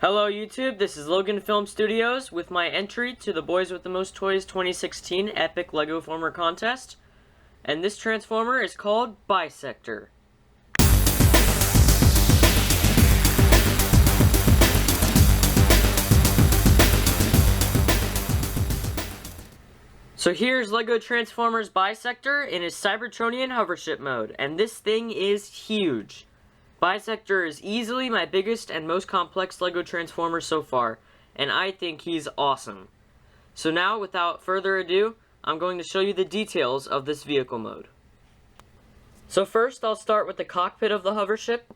Hello YouTube, this is Logan Film Studios with my entry to the Boys with the Most Toys 2016 Epic Legoformer Contest. And this Transformer is called Bisector. So here's LEGO Transformers Bisector in his Cybertronian hovership mode, and this thing is huge. Bisector is easily my biggest and most complex LEGO Transformer so far, and I think he's awesome. So now, without further ado, I'm going to show you the details of this vehicle mode. So first, I'll start with the cockpit of the hovership.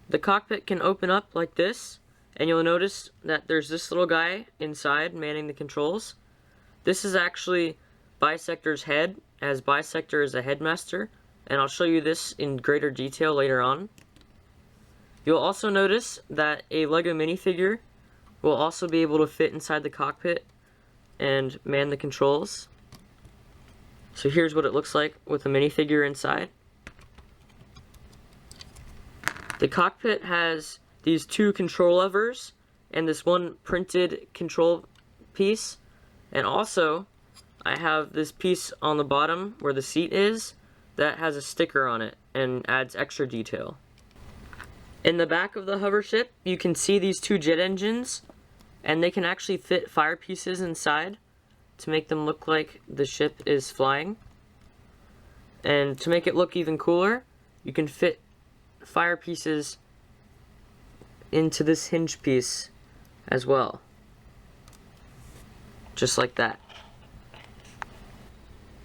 The cockpit can open up like this, and you'll notice that there's this little guy inside manning the controls. This is actually Bisector's head, as Bisector is a headmaster, and I'll show you this in greater detail later on. You'll also notice that a LEGO minifigure will also be able to fit inside the cockpit and man the controls. So here's what it looks like with a minifigure inside. The cockpit has these two control levers and this one printed control piece. And also, I have this piece on the bottom where the seat is that has a sticker on it and adds extra detail. In the back of the hovership, you can see these two jet engines, and they can actually fit fire pieces inside to make them look like the ship is flying. And to make it look even cooler, you can fit fire pieces into this hinge piece as well. Just like that.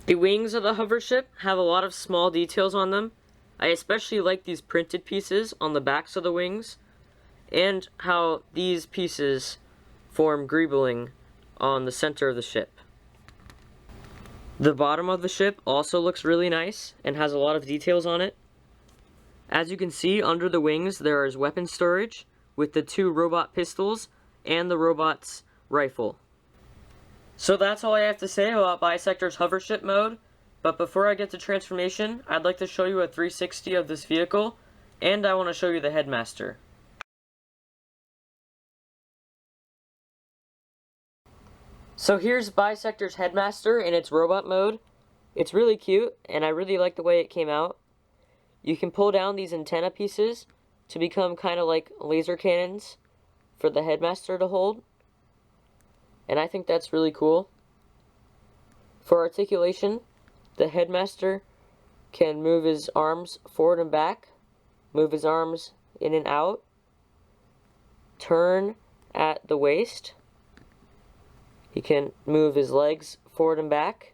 The wings of the hovership have a lot of small details on them. I especially like these printed pieces on the backs of the wings, and how these pieces form greebling on the center of the ship. The bottom of the ship also looks really nice and has a lot of details on it. As you can see, under the wings there is weapon storage with the two robot pistols and the robot's rifle. So that's all I have to say about Bisector's hovership mode, but before I get to transformation, I'd like to show you a 360 of this vehicle, and I want to show you the Headmaster. So here's Bisector's Headmaster in its robot mode. It's really cute, and I really like the way it came out. You can pull down these antenna pieces to become kind of like laser cannons for the Headmaster to hold. And I think that's really cool. For articulation, the Headmaster can move his arms forward and back, move his arms in and out, turn at the waist. He can move his legs forward and back,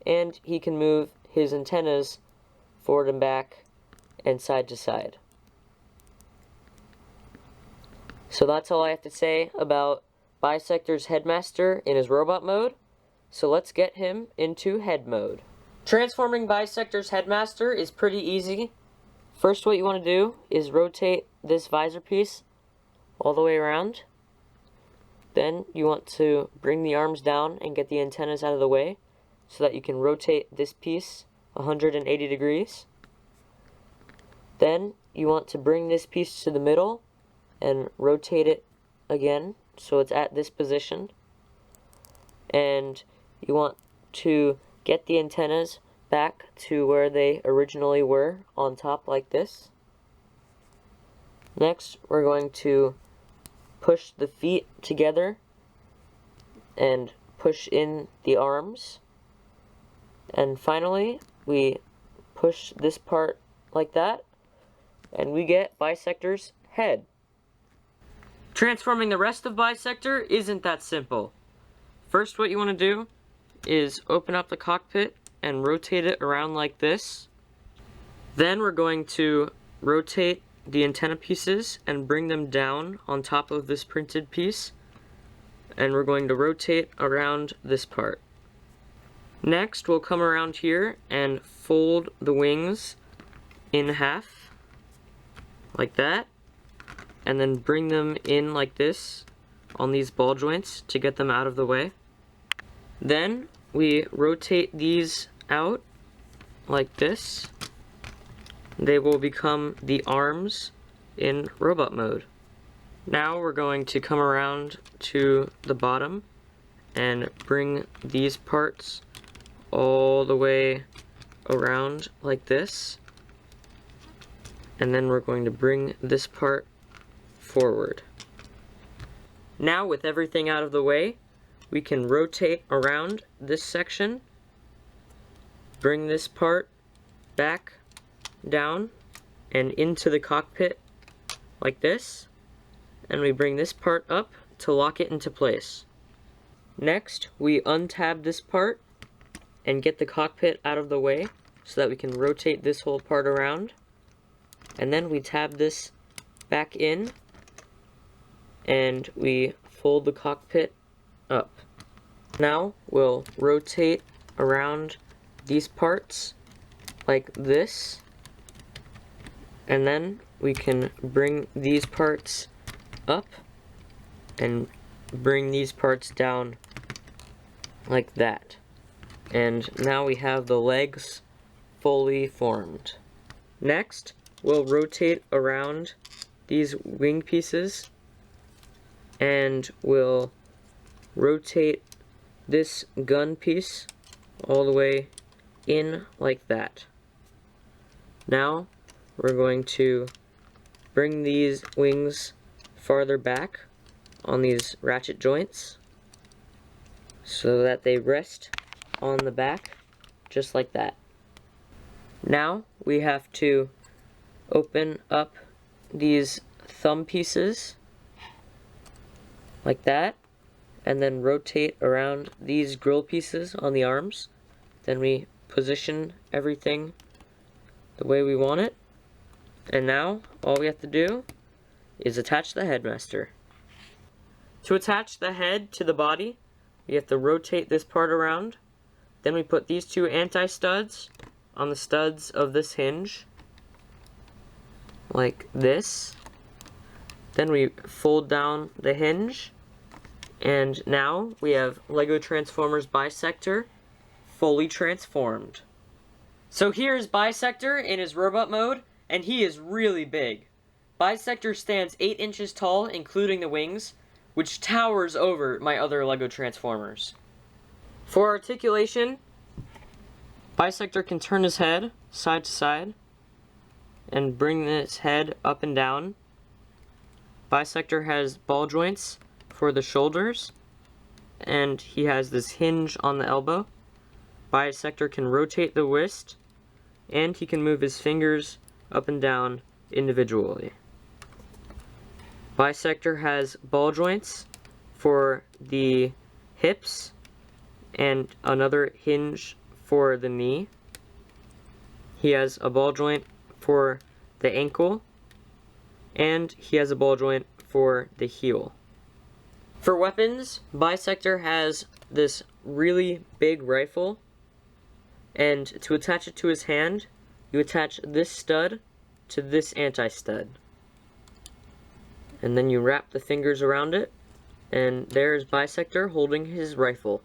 and he can move his antennas forward and back and side to side. So that's all I have to say about Bisector's Headmaster in his robot mode, so let's get him into head mode. Transforming Bisector's Headmaster is pretty easy. First, what you want to do is rotate this visor piece all the way around. Then you want to bring the arms down and get the antennas out of the way so that you can rotate this piece 180 degrees. Then you want to bring this piece to the middle and rotate it again so it's at this position, and you want to get the antennas back to where they originally were on top like this. Next, we're going to push the feet together and push in the arms, and finally we push this part like that, and we get Bisector's head. Transforming the rest of Bisector isn't that simple. First, what you want to do is open up the cockpit and rotate it around like this. Then we're going to rotate the antenna pieces and bring them down on top of this printed piece. And we're going to rotate around this part. Next, we'll come around here and fold the wings in half, like that. And then bring them in like this on these ball joints to get them out of the way. Then we rotate these out like this. They will become the arms in robot mode. Now we're going to come around to the bottom and bring these parts all the way around like this. And then we're going to bring this part forward. Now, with everything out of the way, we can rotate around this section, bring this part back down and into the cockpit like this, and we bring this part up to lock it into place. Next, we untab this part and get the cockpit out of the way so that we can rotate this whole part around. And then we tab this back in and we fold the cockpit up. Now we'll rotate around these parts like this, and then we can bring these parts up and bring these parts down like that. And now we have the legs fully formed. Next, we'll rotate around these wing pieces and we'll rotate this gun piece all the way in like that. Now we're going to bring these wings farther back on these ratchet joints so that they rest on the back just like that. Now we have to open up these thumb pieces like that, and then rotate around these grill pieces on the arms. Then we position everything the way we want it, and now all we have to do is attach the headmaster. To attach the head to the body, we have to rotate this part around. Then we put these two anti-studs on the studs of this hinge like this. Then we fold down the hinge, and now we have Lego Transformers Bisector fully transformed. So here's Bisector in his robot mode, and he is really big. Bisector stands 8 inches tall, including the wings, which towers over my other Lego Transformers. For articulation, Bisector can turn his head side to side and bring his head up and down. Bisector has ball joints for the shoulders, and he has this hinge on the elbow. Bisector can rotate the wrist, and he can move his fingers up and down individually. Bisector has ball joints for the hips and another hinge for the knee. He has a ball joint for the ankle, and he has a ball joint for the heel. For weapons, Bisector has this really big rifle, and to attach it to his hand, you attach this stud to this anti-stud. And then you wrap the fingers around it, and there's Bisector holding his rifle.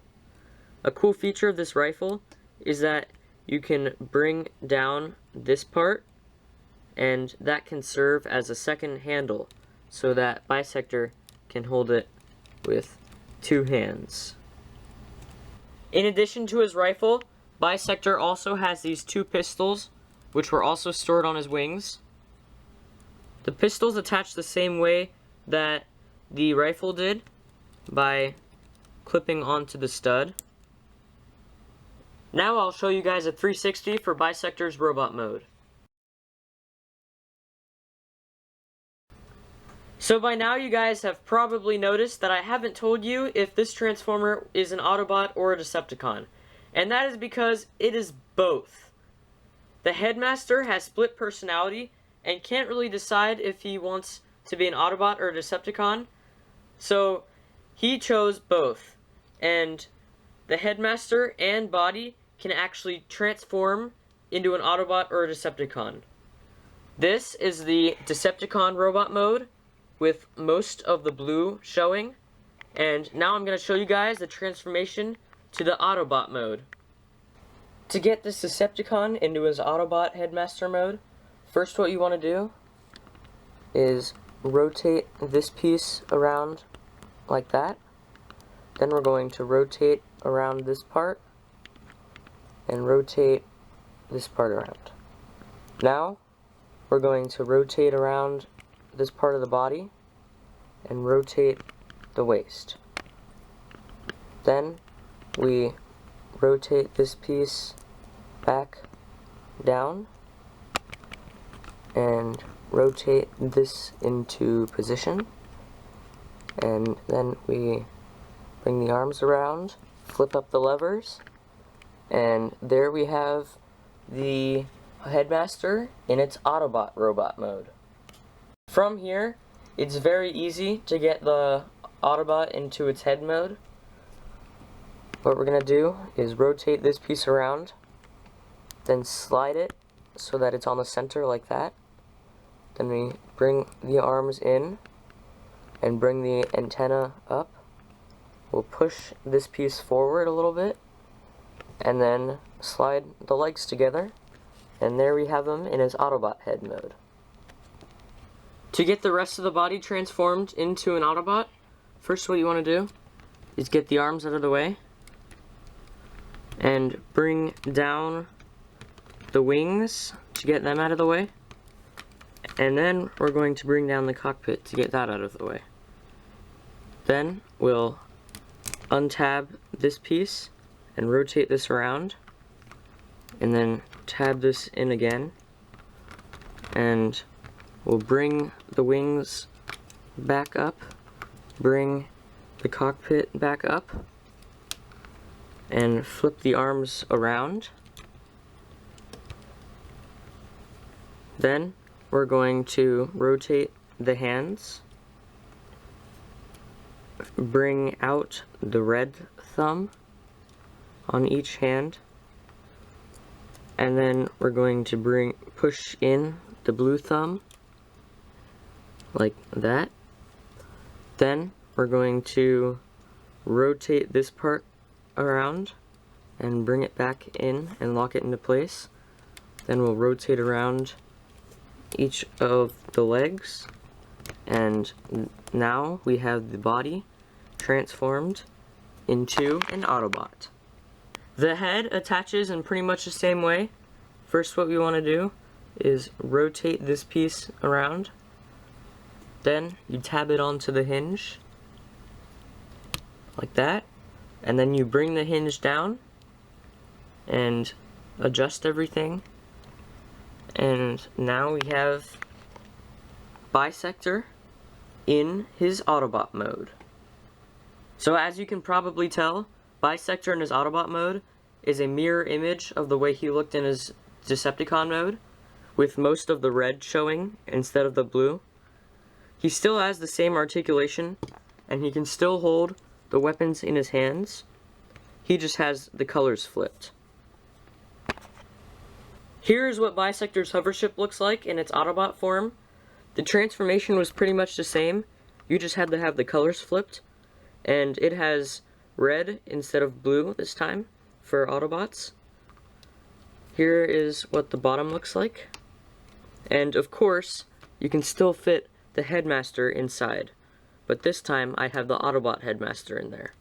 A cool feature of this rifle is that you can bring down this part, and that can serve as a second handle so that Bisector can hold it with 2 hands. In addition to his rifle, Bisector also has these 2 pistols, which were also stored on his wings. The pistols attach the same way that the rifle did, by clipping onto the stud. Now I'll show you guys a 360 for Bisector's robot mode. So by now you guys have probably noticed that I haven't told you if this Transformer is an Autobot or a Decepticon. And that is because it is both. The Headmaster has split personality and can't really decide if he wants to be an Autobot or a Decepticon. So he chose both. And the Headmaster and body can actually transform into an Autobot or a Decepticon. This is the Decepticon robot mode, with most of the blue showing, and now I'm going to show you guys the transformation to the Autobot mode. To get this Decepticon into his Autobot Headmaster mode, first what you want to do is rotate this piece around like that. Then we're going to rotate around this part and rotate this part around. Now we're going to rotate around this part of the body and rotate the waist. Then we rotate this piece back down and rotate this into position, and then we bring the arms around, flip up the levers, and there we have the Headmaster in its Autobot robot mode. From here, it's very easy to get the Autobot into its head mode. What we're going to do is rotate this piece around, then slide it so that it's on the center like that. Then we bring the arms in and bring the antenna up. We'll push this piece forward a little bit and then slide the legs together, and there we have him in his Autobot head mode. To get the rest of the body transformed into an Autobot, first what you want to do is get the arms out of the way and bring down the wings to get them out of the way, and then we're going to bring down the cockpit to get that out of the way. Then we'll untab this piece and rotate this around, and then tab this in again, and we'll bring the wings back up, bring the cockpit back up, and flip the arms around. Then we're going to rotate the hands, bring out the red thumb on each hand, and then we're going to push in the blue thumb like that. Then we're going to rotate this part around and bring it back in and lock it into place. Then we'll rotate around each of the legs, and now we have the body transformed into an Autobot. The head attaches in pretty much the same way. First, what we want to do is rotate this piece around, then you tab it onto the hinge like that, and then you bring the hinge down and adjust everything, and now we have Bisector in his Autobot mode. So as you can probably tell, Bisector in his Autobot mode is a mirror image of the way he looked in his Decepticon mode, with most of the red showing instead of the blue. He still has the same articulation, and he can still hold the weapons in his hands. He just has the colors flipped. Here's what Bisector's hovership looks like in its Autobot form. The transformation was pretty much the same. You just had to have the colors flipped, and it has red instead of blue this time for Autobots. Here is what the bottom looks like, and of course you can still fit the Headmaster inside, but this time I have the Autobot Headmaster in there.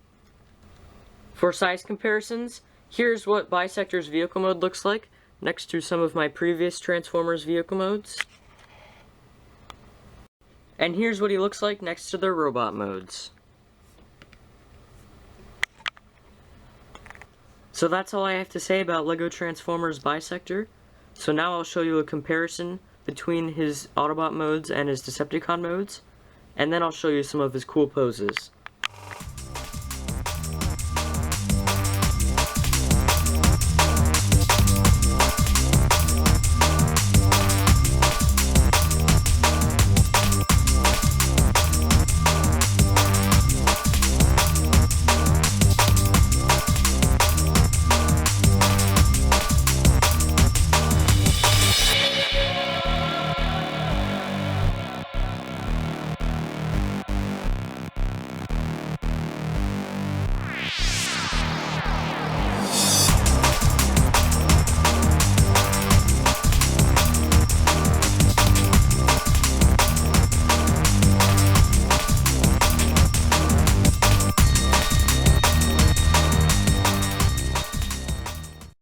For size comparisons, here's what Bisector's vehicle mode looks like next to some of my previous Transformers vehicle modes, and here's what he looks like next to their robot modes. So that's all I have to say about LEGO Transformers Bisector. So now I'll show you a comparison between his Autobot modes and his Decepticon modes, and then I'll show you some of his cool poses.